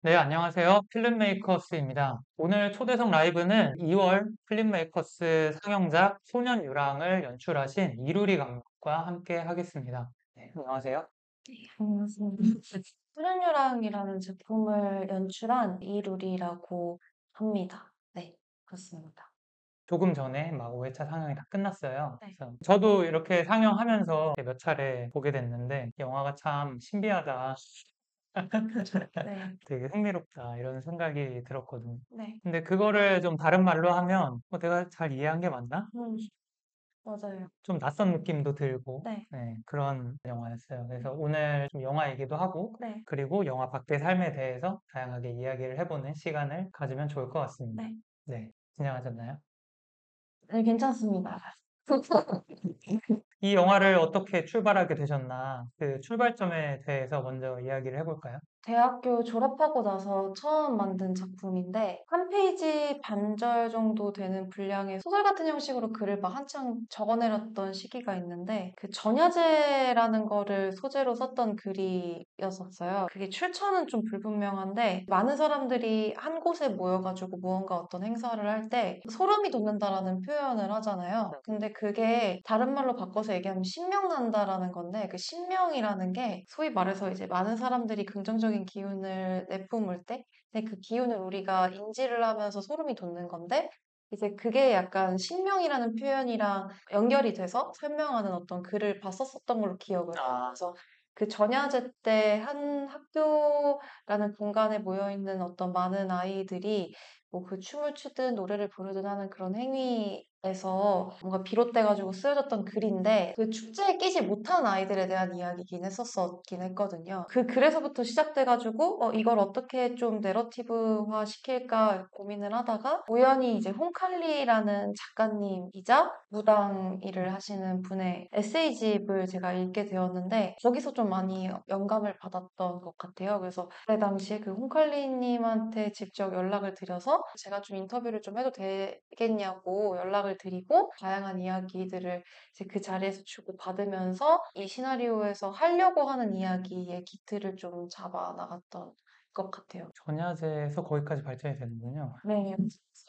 네, 안녕하세요. 필름메이커스입니다. 오늘 초대석 라이브는 2월 필름메이커스 상영작 소년 유랑을 연출하신 이루리 감독과 함께 하겠습니다. 네, 안녕하세요. 안녕하세요. 소년유랑이라는 제품을 연출한 이루리라고 합니다. 네, 그렇습니다. 조금 전에 막 5회차 상영이 다 끝났어요. 네. 그래서 저도 이렇게 상영하면서 몇 차례 보게 됐는데 영화가 참 신비하다. 네, 되게 흥미롭다 이런 생각이 들었거든요. 네. 근데 그거를 좀 다른 말로 하면 내가 잘 이해한 게 맞나? 음, 맞아요. 좀 낯선 느낌도 들고 네, 네, 그런 영화였어요. 그래서 오늘 좀 영화 얘기도 하고 네, 그리고 영화 밖의 삶에 대해서 다양하게 이야기를 해보는 시간을 가지면 좋을 것 같습니다. 네. 네, 진행하셨나요? 네, 괜찮습니다. 이 영화를 어떻게 출발하게 되셨나 그 출발점에 대해서 먼저 이야기를 해볼까요? 대학교 졸업하고 나서 처음 만든 작품인데, 한 페이지 반절 정도 되는 분량의 소설 같은 형식으로 글을 막 한창 적어내렸던 시기가 있는데, 그 전야제라는 거를 소재로 썼던 글이었었어요. 그게 출처는 좀 불분명한데, 많은 사람들이 한 곳에 모여가지고 무언가 어떤 행사를 할 때 소름이 돋는다라는 표현을 하잖아요. 근데 그게 다른 말로 바꿔서 얘기하면 신명난다라는 건데, 그 신명이라는 게 소위 말해서 이제 많은 사람들이 긍정적인 기운을 내뿜을 때, 근데 그 기운을 우리가 인지를 하면서 소름이 돋는 건데, 이제 그게 약간 신명이라는 표현이랑 연결이 돼서 설명하는 어떤 글을 봤었던 걸로 기억을 해요. 아, 그래서 그 전야제 때 한 학교라는 공간에 모여 있는 어떤 많은 아이들이 뭐 그 춤을 추든 노래를 부르든 하는 그런 행위에서 뭔가 비롯돼가지고 쓰여졌던 글인데, 그 축제에 끼지 못한 아이들에 대한 이야기긴 했었긴 했거든요. 그 글에서부터 시작돼가지고 이걸 어떻게 좀 내러티브화 시킬까 고민을 하다가 우연히 이제 홍칼리라는 작가님이자 무당 일을 하시는 분의 에세이집을 제가 읽게 되었는데, 거기서 좀 많이 영감을 받았던 것 같아요. 그래서 그때 당시에 그 홍칼리님한테 직접 연락을 드려서 제가 좀 인터뷰를 좀 해도 되겠냐고 연락을 드리고, 다양한 이야기들을 이제 그 자리에서 주고받으면서 이 시나리오에서 하려고 하는 이야기의 기틀을 좀 잡아 나갔던 것 같아요. 전야제에서 거기까지 발전이 되는군요. 네.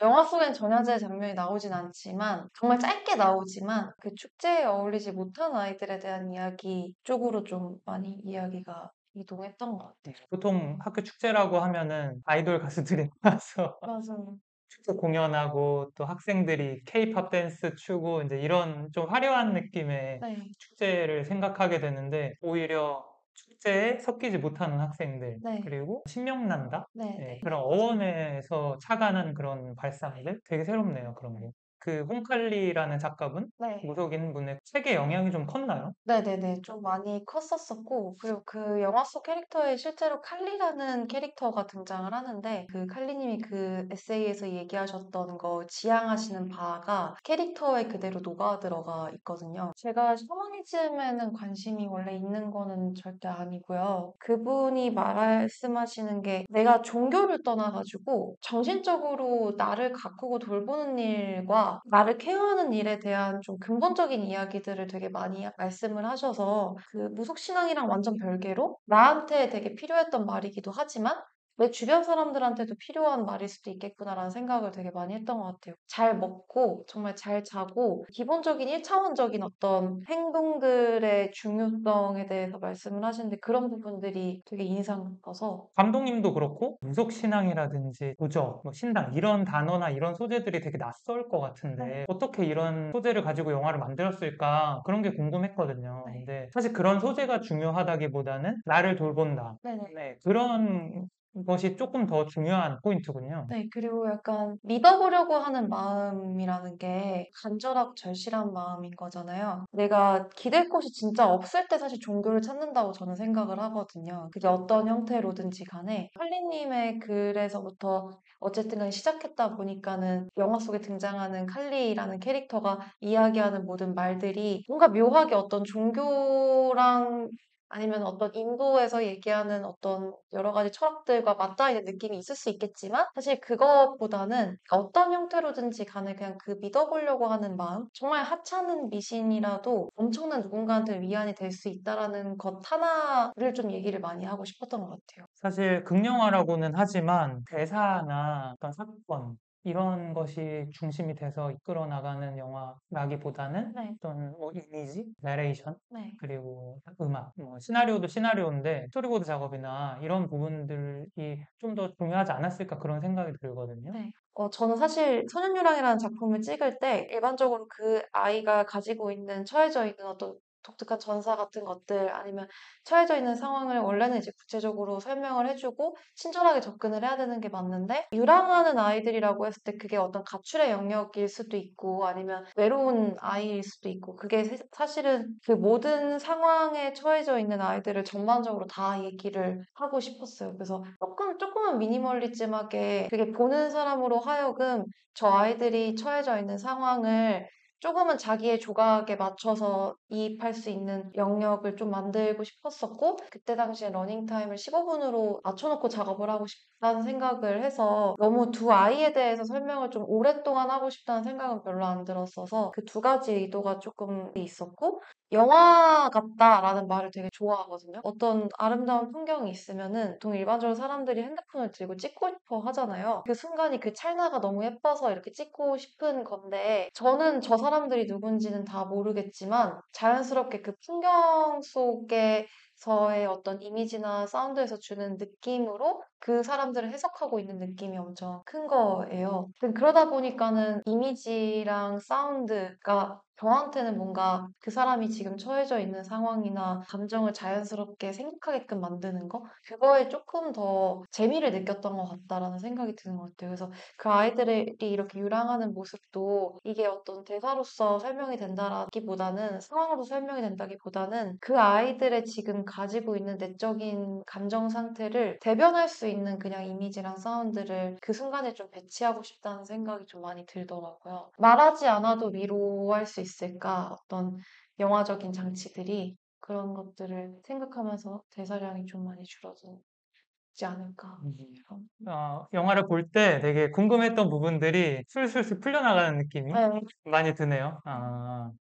영화 속엔 전야제 장면이 나오진 않지만, 정말 짧게 나오지만, 그 축제에 어울리지 못한 아이들에 대한 이야기 쪽으로 좀 많이 이야기가 이동했던 것 같아요. 보통 학교 축제라고 하면은 아이돌 가수들이 나와서 맞아요. 축제 공연하고 또 학생들이 케이팝 댄스 추고 이제 이런 좀 화려한 느낌의 네, 축제를 생각하게 되는데 오히려 축제에 섞이지 못하는 학생들 네, 그리고 신명난다 네, 예, 네. 그런 어원에서 착안한 그런 발상들 되게 새롭네요 그런 게. 그 홍칼리라는 작가분 네. 무속인 분의 책의 영향이 좀 컸나요? 네네네. 좀 많이 컸었었고, 그리고 그 영화 속 캐릭터에 실제로 칼리라는 캐릭터가 등장을 하는데, 그 칼리님이 그 에세이에서 얘기하셨던 거 지향하시는 바가 캐릭터에 그대로 녹아 들어가 있거든요. 제가 샤머니즘에는 관심이 원래 있는 거는 절대 아니고요. 그분이 말씀하시는 게, 내가 종교를 떠나가지고 정신적으로 나를 가꾸고 돌보는 일과 나를 케어하는 일에 대한 좀 근본적인 이야기들을 되게 많이 말씀을 하셔서, 그 무속신앙이랑 완전 별개로 나한테 되게 필요했던 말이기도 하지만 내 주변 사람들한테도 필요한 말일 수도 있겠구나라는 생각을 되게 많이 했던 것 같아요. 잘 먹고 정말 잘 자고 기본적인 1차원적인 어떤 행동들의 중요성에 대해서 말씀을 하시는데, 그런 부분들이 되게 인상 깊어서. 감독님도 그렇고 무속신앙이라든지 도적, 뭐 신당 이런 단어나 이런 소재들이 되게 낯설 것 네, 같은데 어떻게 이런 소재를 가지고 영화를 만들었을까 그런 게 궁금했거든요. 네, 근데 사실 그런 소재가 중요하다기보다는 나를 돌본다. 네네. 네, 그런 것이 조금 더 중요한 포인트군요. 네, 그리고 약간 믿어보려고 하는 마음이라는 게 간절하고 절실한 마음인 거잖아요. 내가 기댈 곳이 진짜 없을 때 사실 종교를 찾는다고 저는 생각을 하거든요. 그게 어떤 형태로든지 간에. 칼리님의 글에서부터 어쨌든 간에 시작했다 보니까는 영화 속에 등장하는 칼리라는 캐릭터가 이야기하는 모든 말들이 뭔가 묘하게 어떤 종교랑 아니면 어떤 인도에서 얘기하는 어떤 여러 가지 철학들과 맞닿아 있는 느낌이 있을 수 있겠지만 사실 그것보다는 어떤 형태로든지 간에 그냥 그 믿어보려고 하는 마음, 정말 하찮은 미신이라도 엄청난 누군가한테 위안이 될 수 있다라는 것 하나를 좀 얘기를 많이 하고 싶었던 것 같아요. 사실 극영화라고는 하지만 대사나 어떤 사건 이런 것이 중심이 돼서 이끌어 나가는 영화라기보다는 네, 어떤 뭐 이미지, 내레이션 네. 그리고 음악, 뭐 시나리오도 시나리오인데 스토리보드 작업이나 이런 부분들이 좀 더 중요하지 않았을까 그런 생각이 들거든요. 네. 저는 사실 소년유랑이라는 작품을 찍을 때 일반적으로 그 아이가 가지고 있는 처해져 있는 어떤 독특한 전사 같은 것들 아니면 처해져 있는 상황을 원래는 이제 구체적으로 설명을 해주고 친절하게 접근을 해야 되는 게 맞는데 유랑하는 아이들이라고 했을 때 그게 어떤 가출의 영역일 수도 있고 아니면 외로운 아이일 수도 있고 그게 사실은 그 모든 상황에 처해져 있는 아이들을 전반적으로 다 얘기를 하고 싶었어요. 그래서 조금은 미니멀리즘하게 그게 보는 사람으로 하여금 저 아이들이 처해져 있는 상황을 조금은 자기의 조각에 맞춰서 이입할 수 있는 영역을 좀 만들고 싶었었고, 그때 당시에 러닝타임을 15분으로 맞춰놓고 작업을 하고 싶다는 생각을 해서 너무 두 아이에 대해서 설명을 좀 오랫동안 하고 싶다는 생각은 별로 안 들었어서 그 두 가지 의도가 조금 있었고, 영화 같다라는 말을 되게 좋아하거든요. 어떤 아름다운 풍경이 있으면은 보통 일반적으로 사람들이 핸드폰을 들고 찍고 싶어 하잖아요. 그 순간이 그 찰나가 너무 예뻐서 이렇게 찍고 싶은 건데 저는 저 사람들이 누군지는 다 모르겠지만 자연스럽게 그 풍경 속에서의 어떤 이미지나 사운드에서 주는 느낌으로 그 사람들을 해석하고 있는 느낌이 엄청 큰 거예요. 그러다 보니까는 이미지랑 사운드가 저한테는 뭔가 그 사람이 지금 처해져 있는 상황이나 감정을 자연스럽게 생각하게끔 만드는 거? 그거에 조금 더 재미를 느꼈던 것 같다라는 생각이 드는 것 같아요. 그래서 그 아이들이 이렇게 유랑하는 모습도 이게 어떤 대사로서 설명이 된다라기보다는 상황으로 설명이 된다기보다는 그 아이들의 지금 가지고 있는 내적인 감정 상태를 대변할 수 있는 그냥 이미지랑 사운드를 그 순간에 좀 배치하고 싶다는 생각이 좀 많이 들더라고요. 말하지 않아도 위로할 수 있을까? 어떤 영화적인 장치들이 그런 것들을 생각하면서 대사량이 좀 많이 줄어들지 않을까. 음. 이런. 영화를 볼 때 되게 궁금했던 부분들이 술술술 풀려나가는 느낌이 네. 많이 드네요.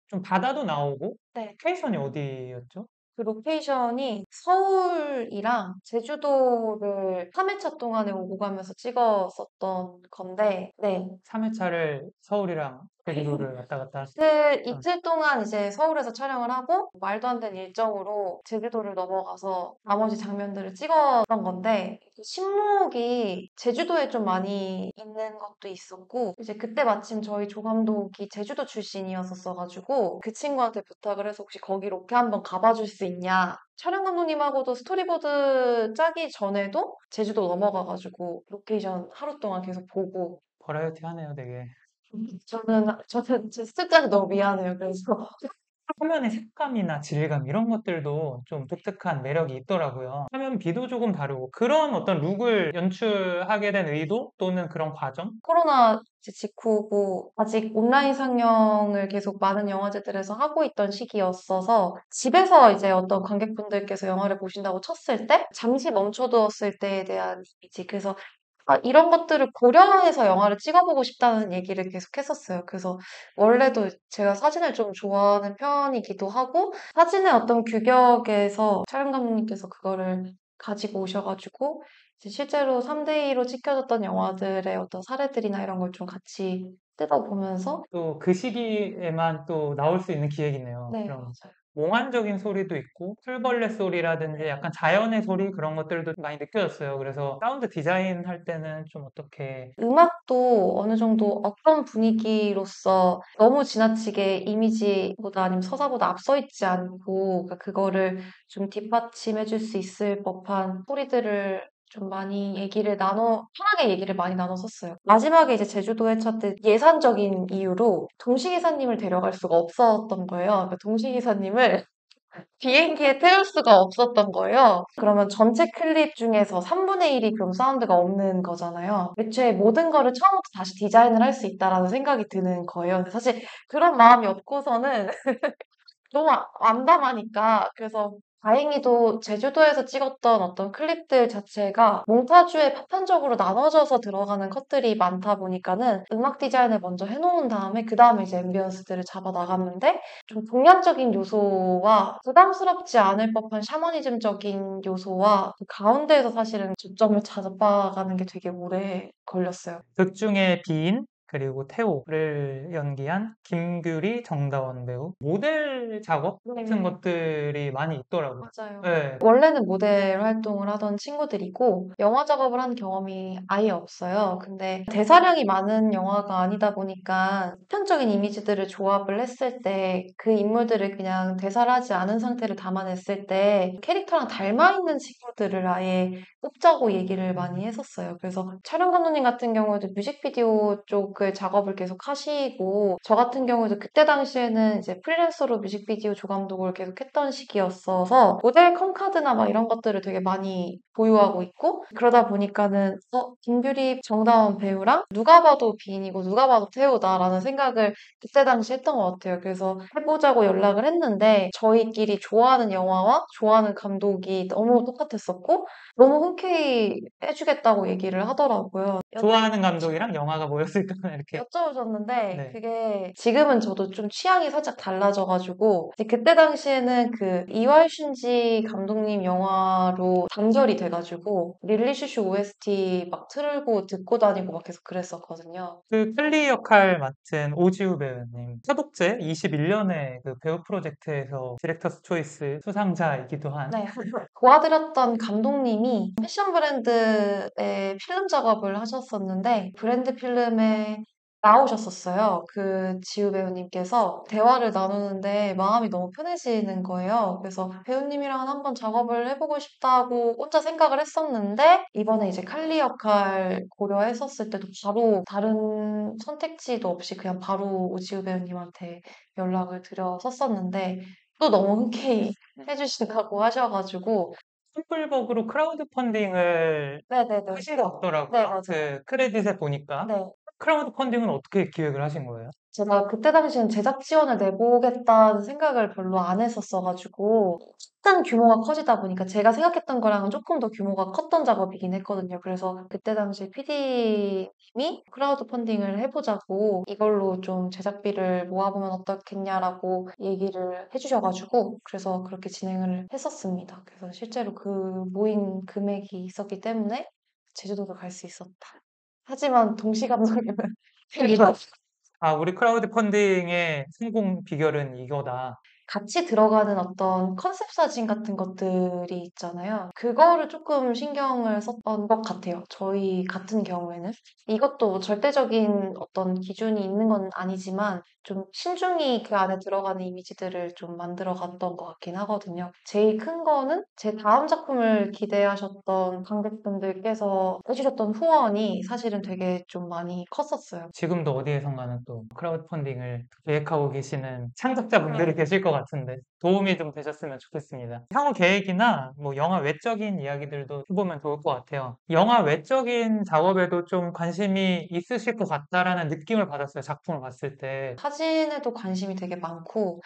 좀 바다도 나오고, 네. 로케이션이 어디였죠? 그 로케이션이 서울이랑 제주도를 3회차 동안에 오고 가면서 찍었었던 건데, 네. 3회차를 서울이랑 제주도를 왔다 갔다 하셨던. 이틀 동안 이제 서울에서 촬영을 하고 말도 안 되는 일정으로 제주도를 넘어가서 나머지 장면들을 찍었던 건데 그 신목이 제주도에 좀 많이 있는 것도 있었고 이제 그때 마침 저희 조감독이 제주도 출신이었었어가지고 그 친구한테 부탁을 해서 혹시 거기 로케 한번 가봐줄 수 있냐 촬영 감독님하고도 스토리보드 짜기 전에도 제주도 넘어가가지고 로케이션 하루 동안 계속 보고 버라이어티 하네요, 되게. 저는 제 스태프한테 너무 미안해요. 그래서 화면의 색감이나 질감 이런 것들도 좀 독특한 매력이 있더라고요. 화면 비도 조금 다르고 그런 어떤 룩을 연출하게 된 의도 또는 그런 과정? 코로나 이제 직후고 아직 온라인 상영을 계속 많은 영화제들에서 하고 있던 시기였어서 집에서 이제 어떤 관객분들께서 영화를 보신다고 쳤을 때 잠시 멈춰두었을 때에 대한 이미지 그래서 이런 것들을 고려해서 영화를 찍어보고 싶다는 얘기를 계속 했었어요. 그래서 원래도 제가 사진을 좀 좋아하는 편이기도 하고 사진의 어떤 규격에서 촬영 감독님께서 그거를 가지고 오셔가지고 이제 실제로 3대2로 찍혀졌던 영화들의 어떤 사례들이나 이런 걸 좀 같이 뜯어보면서 또 그 시기에만 또 나올 수 있는 기획이네요. 네, 그런 맞아요. 몽환적인 소리도 있고 풀벌레 소리라든지 약간 자연의 소리 그런 것들도 많이 느껴졌어요. 그래서 사운드 디자인 할 때는 좀 어떻게 음악도 어느 정도 어떤 분위기로서 너무 지나치게 이미지보다 아니면 서사보다 앞서 있지 않고 그러니까 그거를 좀 뒷받침해 줄 수 있을 법한 소리들을 좀 많이 편하게 얘기를 많이 나눴었어요. 마지막에 이제 제주도 회차 때 예산적인 이유로 동시기사님을 데려갈 수가 없었던 거예요. 그러니까 동시기사님을 비행기에 태울 수가 없었던 거예요. 그러면 전체 클립 중에서 3분의 1이 그럼 사운드가 없는 거잖아요. 애초에 모든 거를 처음부터 다시 디자인을 할 수 있다라는 생각이 드는 거예요. 근데 사실 그런 마음이 없고서는 너무 암담하니까 그래서 다행히도 제주도에서 찍었던 어떤 클립들 자체가 몽타주에 파편적으로 나눠져서 들어가는 컷들이 많다 보니까는 음악 디자인을 먼저 해놓은 다음에 그 다음에 이제 앰비언스들을 잡아 나갔는데 좀 동양적인 요소와 부담스럽지 않을 법한 샤머니즘적인 요소와 그 가운데에서 사실은 초점을 잡아가는 게 되게 오래 걸렸어요. 극 중에 비인 그리고 태호를 연기한 김규리, 정다원 배우 모델 작업 같은 네. 것들이 많이 있더라고요. 맞아요. 네, 원래는 모델 활동을 하던 친구들이고 영화 작업을 한 경험이 아예 없어요. 근데 대사량이 많은 영화가 아니다 보니까 보편적인 이미지들을 조합을 했을 때 그 인물들을 그냥 대사를 하지 않은 상태를 담아냈을 때 캐릭터랑 닮아 있는 친구들을 아예 뽑자고 얘기를 많이 했었어요. 그래서 촬영 감독님 같은 경우에도 뮤직비디오 쪽을 작업을 계속 하시고 저 같은 경우에도 그때 당시에는 이제 프리랜서로 뮤직비디오 조감독을 계속 했던 시기였어서 모델 컴카드나 막 이런 것들을 되게 많이 보유하고 있고 그러다 보니까는 김규리, 정다운 배우랑 누가 봐도 비인이고 누가 봐도 태우다라는 생각을 그때 당시 했던 것 같아요. 그래서 해보자고 연락을 했는데 저희끼리 좋아하는 영화와 좋아하는 감독이 너무 똑같았었고 너무 흔쾌히 해주겠다고 얘기를 하더라고요. 좋아하는 감독이랑 영화가 뭐였을까 이렇게. 여쭤보셨는데 네. 그게 지금은 저도 좀 취향이 살짝 달라져가지고 이제 그때 당시에는 그 이왈슌지 감독님 영화로 단결이 돼가지고 릴리슈슈 OST 막 틀고 듣고 다니고 막 계속 그랬었거든요. 그 클리 역할 맡은 오지우 배우님, 차독제 21년에 그 배우 프로젝트에서 디렉터스 초이스 수상자이기도 한. 네. 도와드렸던 감독님이 패션 브랜드의 필름 작업을 하셨었는데 브랜드 필름에 나오셨었어요. 그 지우 배우님께서 대화를 나누는데 마음이 너무 편해지는 거예요. 그래서 배우님이랑 한번 작업을 해보고 싶다고 혼자 생각을 했었는데 이번에 이제 칼리 역할 고려했었을 때도 바로 다른 선택지도 없이 그냥 바로 오지우 배우님한테 연락을 드렸었었는데 또 너무 흔쾌히 해주신다고 하셔가지고 싱글벅으로 크라우드 펀딩을 네네네. 하신 것 네, 같더라고요. 맞아요. 그 크레딧에 보니까. 네. 크라우드 펀딩은 어떻게 기획을 하신 거예요? 제가 그때 당시엔 제작 지원을 내보겠다는 생각을 별로 안 했었어가지고 일단 규모가 커지다 보니까 제가 생각했던 거랑은 조금 더 규모가 컸던 작업이긴 했거든요. 그래서 그때 당시 PD님이 크라우드 펀딩을 해보자고 이걸로 좀 제작비를 모아보면 어떻겠냐라고 얘기를 해주셔가지고 그래서 그렇게 진행을 했었습니다. 그래서 실제로 그 모인 금액이 있었기 때문에 제주도를 갈 수 있었다. 하지만 동시 감독님은 아, 우리 크라우드 펀딩의 성공 비결은 이거다. 같이 들어가는 어떤 컨셉 사진 같은 것들이 있잖아요. 그거를 조금 신경을 썼던 것 같아요. 저희 같은 경우에는. 이것도 절대적인 어떤 기준이 있는 건 아니지만 좀 신중히 그 안에 들어가는 이미지들을 좀 만들어 갔던 것 같긴 하거든요. 제일 큰 거는 제 다음 작품을 기대하셨던 관객분들께서 해주셨던 후원이 사실은 되게 좀 많이 컸었어요. 지금도 어디에선가는 또 크라우드 펀딩을 계획하고 계시는 창작자분들이 계실 것 같은데 도움이 좀 되셨으면 좋겠습니다. 향후 계획이나 뭐 영화 외적인 이야기들도 해보면 좋을 것 같아요. 영화 외적인 작업에도 좀 관심이 있으실 것 같다라는 느낌을 받았어요. 작품을 봤을 때. 사진에도 관심이 되게 많고,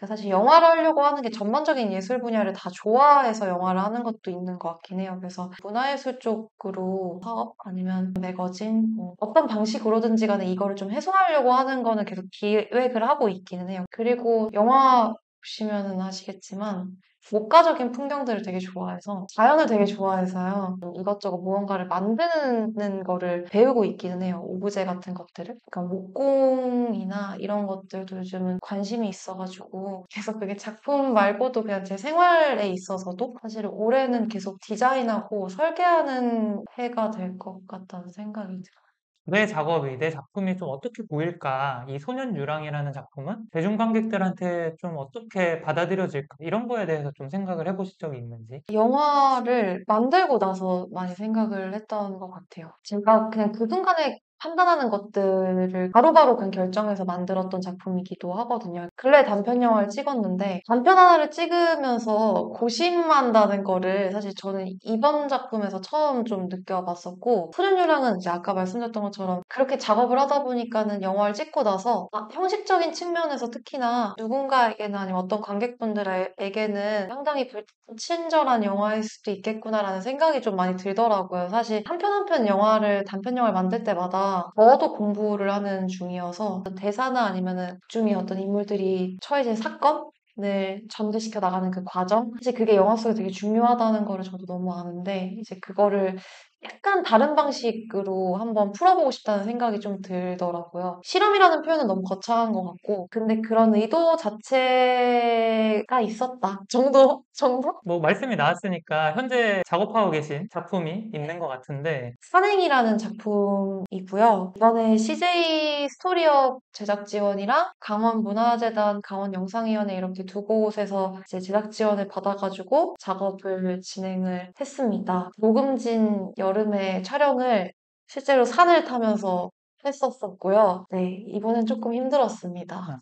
사실 영화를 하려고 하는 게 전반적인 예술 분야를 다 좋아해서 영화를 하는 것도 있는 것 같긴 해요. 그래서 문화예술 쪽으로 사업 아니면 매거진 뭐 어떤 방식으로든지 간에 이거를 좀 해소하려고 하는 거는 계속 기획을 하고 있기는 해요. 그리고 영화 보시면은 아시겠지만 목가적인 풍경들을 되게 좋아해서 자연을 되게 좋아해서요. 이것저것 무언가를 만드는 거를 배우고 있기는 해요. 오브제 같은 것들을. 그러니까 목공이나 이런 것들도 요즘은 관심이 있어가지고 계속 그게 작품 말고도 그냥 제 생활에 있어서도 사실 올해는 계속 디자인하고 설계하는 해가 될 것 같다는 생각이 들어요. 내 작업이, 내 작품이 좀 어떻게 보일까? 이 소년유랑이라는 작품은 대중관객들한테 좀 어떻게 받아들여질까? 이런 거에 대해서 좀 생각을 해보신 적이 있는지? 영화를 만들고 나서 많이 생각을 했던 것 같아요. 제가 그냥 그 순간에 판단하는 것들을 바로바로 그냥 결정해서 만들었던 작품이기도 하거든요. 근래 단편 영화를 찍었는데 단편 하나를 찍으면서 고심한다는 거를 사실 저는 이번 작품에서 처음 좀 느껴봤었고 소년유랑은 이제 아까 말씀드렸던 것처럼 그렇게 작업을 하다 보니까는 영화를 찍고 나서 형식적인 측면에서 특히나 누군가에게는 아니면 어떤 관객분들에게는 상당히 불친절한 영화일 수도 있겠구나라는 생각이 좀 많이 들더라고요. 사실 한 편 한 편 영화를 단편 영화를 만들 때마다 저도 공부를 하는 중이어서 어떤 대사나 아니면은 중에 어떤 인물들이 처해진 사건을 전개시켜 나가는 그 과정 사실 그게 영화 속에 되게 중요하다는 거를 저도 너무 아는데 이제 그거를 약간 다른 방식으로 한번 풀어보고 싶다는 생각이 좀 들더라고요. 실험이라는 표현은 너무 거창한 것 같고, 근데 그런 의도 자체가 있었다. 정도? 정도? 뭐 말씀이 나왔으니까 현재 작업하고 계신 작품이 있는 것 같은데 산행이라는 작품이고요. 이번에 CJ 스토리업 제작 지원이랑 강원문화재단, 강원영상위원회 이렇게 두 곳에서 이제 제작 지원을 받아가지고 작업을 진행을 했습니다. 녹음진 여름에 촬영을 실제로 산을 타면서 했었었고요. 네, 이번엔 조금 힘들었습니다.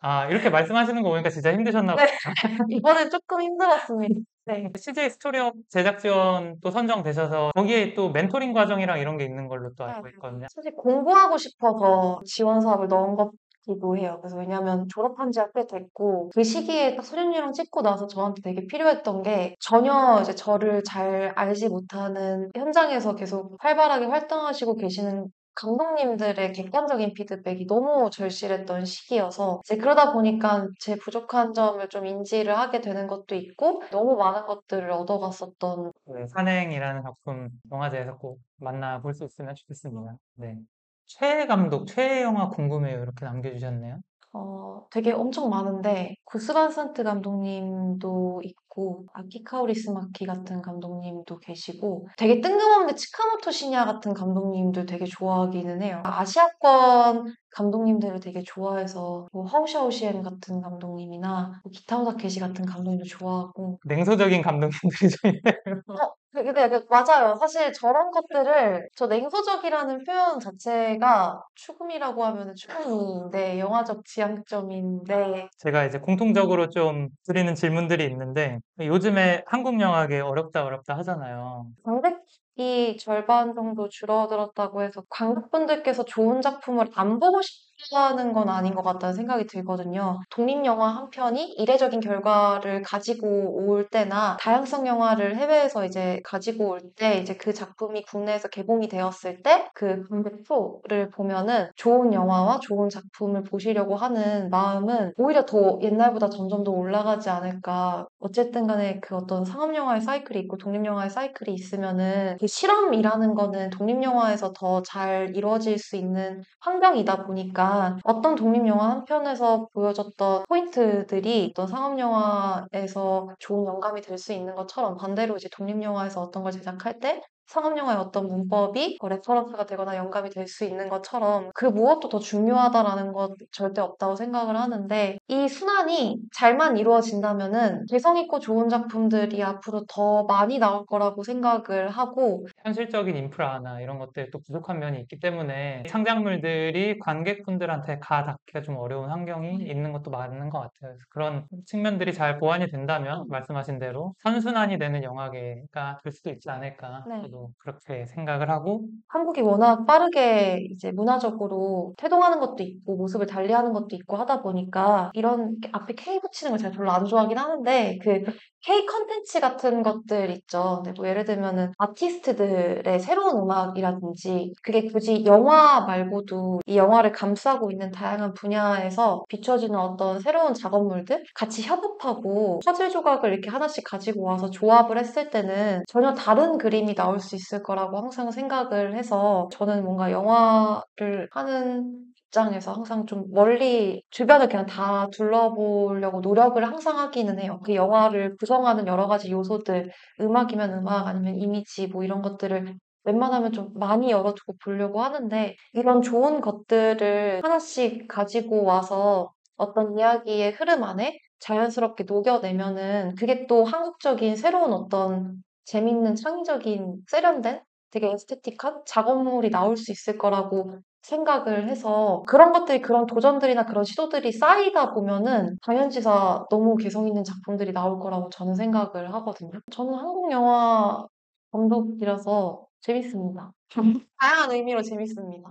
아, 이렇게 말씀하시는 거 보니까 진짜 힘드셨나 네, 봐요. 이번엔 조금 힘들었습니다. 네. CJ 스토리업 제작 지원 또 선정되셔서 거기에 또 멘토링 과정이랑 이런 게 있는 걸로 또 알고 있거든요. 사실 공부하고 싶어서 지원 사업을 넣은 것이기도 해요. 그래서 왜냐면 졸업한 지가 꽤 됐고 그 시기에 딱 소년이랑 찍고 나서 저한테 되게 필요했던 게 전혀 이제 저를 잘 알지 못하는 현장에서 계속 활발하게 활동하시고 계시는 감독님들의 객관적인 피드백이 너무 절실했던 시기여서 이제 그러다 보니까 제 부족한 점을 좀 인지를 하게 되는 것도 있고 너무 많은 것들을 얻어갔었던 네, 산행이라는 작품 영화제에서 꼭 만나볼 수 있으면 좋겠습니다. 네. 최애 감독, 최애 영화 궁금해요. 이렇게 남겨주셨네요. 되게 엄청 많은데, 구스 반산트 감독님도 있고, 아키 카오리스마키 같은 감독님도 계시고, 되게 뜬금없는데 치카모토 시냐 같은 감독님들 되게 좋아하기는 해요. 아시아권 감독님들을 되게 좋아해서, 뭐, 하우샤오시엔 같은 감독님이나, 뭐 기타오 다케시 같은 감독님도 좋아하고, 냉소적인 감독님들이 좀 있네요. 근데 약간 맞아요. 사실 저런 것들을 저 냉소적이라는 표현 자체가 추금이라고 하면 추금인데 영화적 지향점인데 제가 이제 공통적으로 좀 드리는 질문들이 있는데 요즘에 한국 영화계 어렵다 어렵다 하잖아요. 관객이 절반 정도 줄어들었다고 해서 관객분들께서 좋은 작품을 안 보고 싶다는 건 아닌 것 같다는 생각이 들거든요. 독립영화 한 편이 이례적인 결과를 가지고 올 때나 다양성 영화를 해외에서 이제 가지고 올 때 이제 그 작품이 국내에서 개봉이 되었을 때 그 관객 수를 보면은 좋은 영화와 좋은 작품을 보시려고 하는 마음은 오히려 더 옛날보다 점점 더 올라가지 않을까. 어쨌든 간에 그 어떤 상업영화의 사이클이 있고 독립영화의 사이클이 있으면은 그 실험이라는 거는 독립영화에서 더 잘 이루어질 수 있는 환경이다 보니까 어떤 독립영화 한 편에서 보여줬던 포인트들이 어떤 상업영화에서 좋은 영감이 될 수 있는 것처럼 반대로 이제 독립영화에서 어떤 걸 제작할 때 상업영화의 어떤 문법이 레퍼런스가 되거나 영감이 될 수 있는 것처럼 그 무엇도 더 중요하다라는 것 절대 없다고 생각을 하는데 이 순환이 잘만 이루어진다면은 개성 있고 좋은 작품들이 앞으로 더 많이 나올 거라고 생각을 하고 현실적인 인프라나 이런 것들이 또 부족한 면이 있기 때문에 창작물들이 관객분들한테 가 닿기가 좀 어려운 환경이 있는 것도 맞는 것 같아요. 그래서 그런 측면들이 잘 보완이 된다면 말씀하신 대로 선순환이 되는 영화계가 될 수도 있지 않을까 네. 저도 그렇게 생각을 하고 한국이 워낙 빠르게 이제 문화적으로 태동하는 것도 있고 모습을 달리하는 것도 있고 하다 보니까 이런 앞에 K 붙이는 걸 제가 별로 안 좋아하긴 하는데 그 K 컨텐츠 같은 것들 있죠. 근데 뭐 예를 들면은 아티스트들의 새로운 음악이라든지 그게 굳이 영화 말고도 이 영화를 감싸고 있는 다양한 분야에서 비춰지는 어떤 새로운 작업물들 같이 협업하고 퍼즐 조각을 이렇게 하나씩 가지고 와서 조합을 했을 때는 전혀 다른 그림이 나올 수 있을 거라고 항상 생각을 해서 저는 뭔가 영화를 하는 입장에서 항상 좀 멀리 주변을 그냥 다 둘러보려고 노력을 항상 하기는 해요. 그 영화를 구성하는 여러 가지 요소들, 음악이면 음악, 아니면 이미지 뭐 이런 것들을 웬만하면 좀 많이 열어두고 보려고 하는데 이런 좋은 것들을 하나씩 가지고 와서 어떤 이야기의 흐름 안에 자연스럽게 녹여내면은 그게 또 한국적인 새로운 어떤 재밌는 창의적인 세련된 되게 에스테틱한 작업물이 나올 수 있을 거라고 생각을 해서 그런 것들이 그런 도전들이나 그런 시도들이 쌓이다 보면은 당연지사 너무 개성 있는 작품들이 나올 거라고 저는 생각을 하거든요. 저는 한국 영화 감독이라서 재밌습니다. 다양한 의미로 재밌습니다.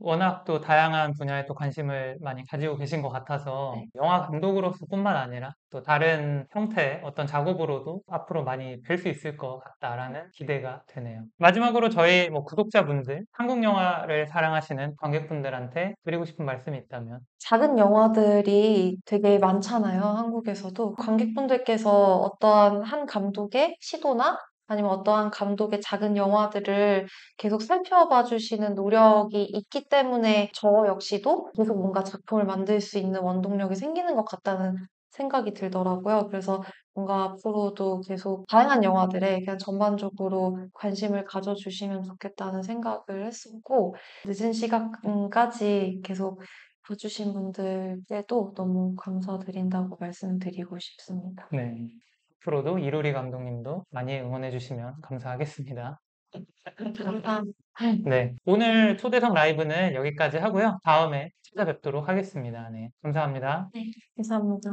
워낙 또 다양한 분야에 또 관심을 많이 가지고 계신 것 같아서 네. 영화 감독으로서뿐만 아니라 또 다른 형태의 어떤 작업으로도 앞으로 많이 뵐 수 있을 것 같다라는 기대가 되네요. 마지막으로 저희 뭐 구독자분들, 한국 영화를 사랑하시는 관객분들한테 드리고 싶은 말씀이 있다면 작은 영화들이 되게 많잖아요, 한국에서도. 관객분들께서 어떠한 한 감독의 시도나 아니면 어떠한 감독의 작은 영화들을 계속 살펴봐 주시는 노력이 있기 때문에 저 역시도 계속 뭔가 작품을 만들 수 있는 원동력이 생기는 것 같다는 생각이 들더라고요. 그래서 뭔가 앞으로도 계속 다양한 영화들에 그냥 전반적으로 관심을 가져주시면 좋겠다는 생각을 했었고, 늦은 시간까지 계속 봐주신 분들께도 너무 감사드린다고 말씀드리고 싶습니다. 네. 앞으로도 이루리 감독님도 많이 응원해 주시면 감사하겠습니다. 감사합니다. 네. 오늘 초대석 라이브는 여기까지 하고요. 다음에 찾아뵙도록 하겠습니다. 네. 감사합니다. 네, 감사합니다.